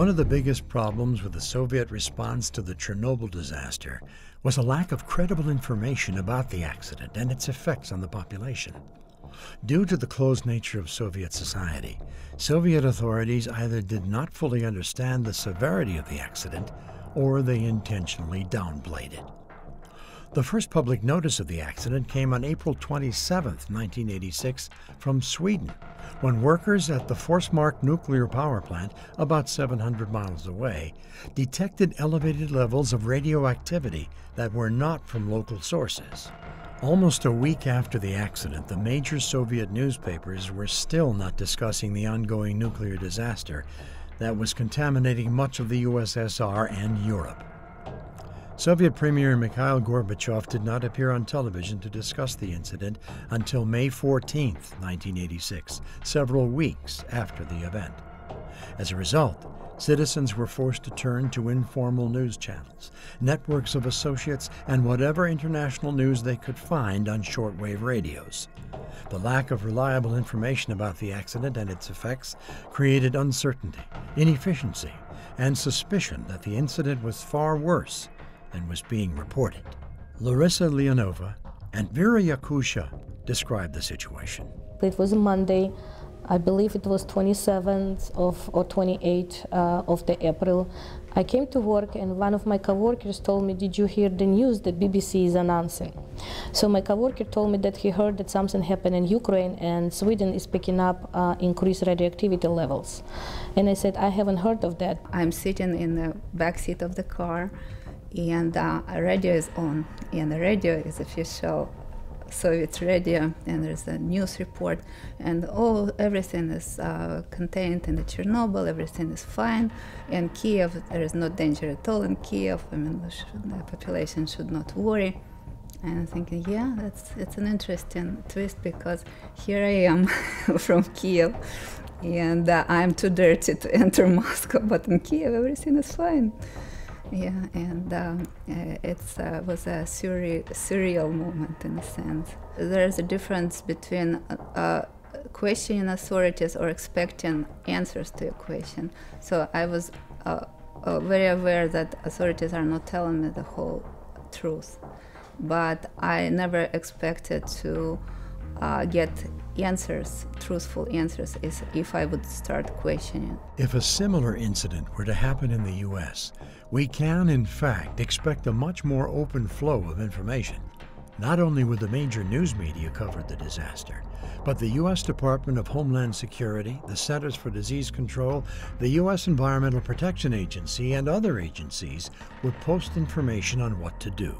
One of the biggest problems with the Soviet response to the Chernobyl disaster was a lack of credible information about the accident and its effects on the population. Due to the closed nature of Soviet society, Soviet authorities either did not fully understand the severity of the accident or they intentionally downplayed it. The first public notice of the accident came on April 27, 1986, from Sweden, when workers at the Forsmark nuclear power plant, about 700 miles away, detected elevated levels of radioactivity that were not from local sources. Almost a week after the accident, the major Soviet newspapers were still not discussing the ongoing nuclear disaster that was contaminating much of the USSR and Europe. Soviet Premier Mikhail Gorbachev did not appear on television to discuss the incident until May 14, 1986, several weeks after the event. As a result, citizens were forced to turn to informal news channels, networks of associates, and whatever international news they could find on shortwave radios. The lack of reliable information about the accident and its effects created uncertainty, inefficiency, and suspicion that the incident was far worse than was being reported. Larisa Leonova and Vira Yakusha described the situation. It was a Monday. I believe it was 27th or 28th of the April. I came to work and one of my coworkers told me, "Did you hear the news that BBC is announcing?" So my coworker told me that he heard that something happened in Ukraine and Sweden is picking up increased radioactivity levels. And I said, "I haven't heard of that." I'm sitting in the back seat of the car and a radio is on, and the radio is official Soviet radio, and there's a news report, and everything is contained in the Chernobyl, everything is fine, and Kiev, there is no danger at all in Kiev. I mean, the population should not worry. And I'm thinking, yeah, it's an interesting twist, because here I am from Kiev, and I'm too dirty to enter Moscow, but in Kiev everything is fine. Yeah, and it was a surreal moment in a sense. There's a difference between questioning authorities or expecting answers to a question. So I was very aware that authorities are not telling me the whole truth, but I never expected to get answers, truthful answers, if I would start questioning. If a similar incident were to happen in the U.S., we can, in fact, expect a much more open flow of information. Not only would the major news media cover the disaster, but the U.S. Department of Homeland Security, the Centers for Disease Control, the U.S. Environmental Protection Agency, and other agencies would post information on what to do.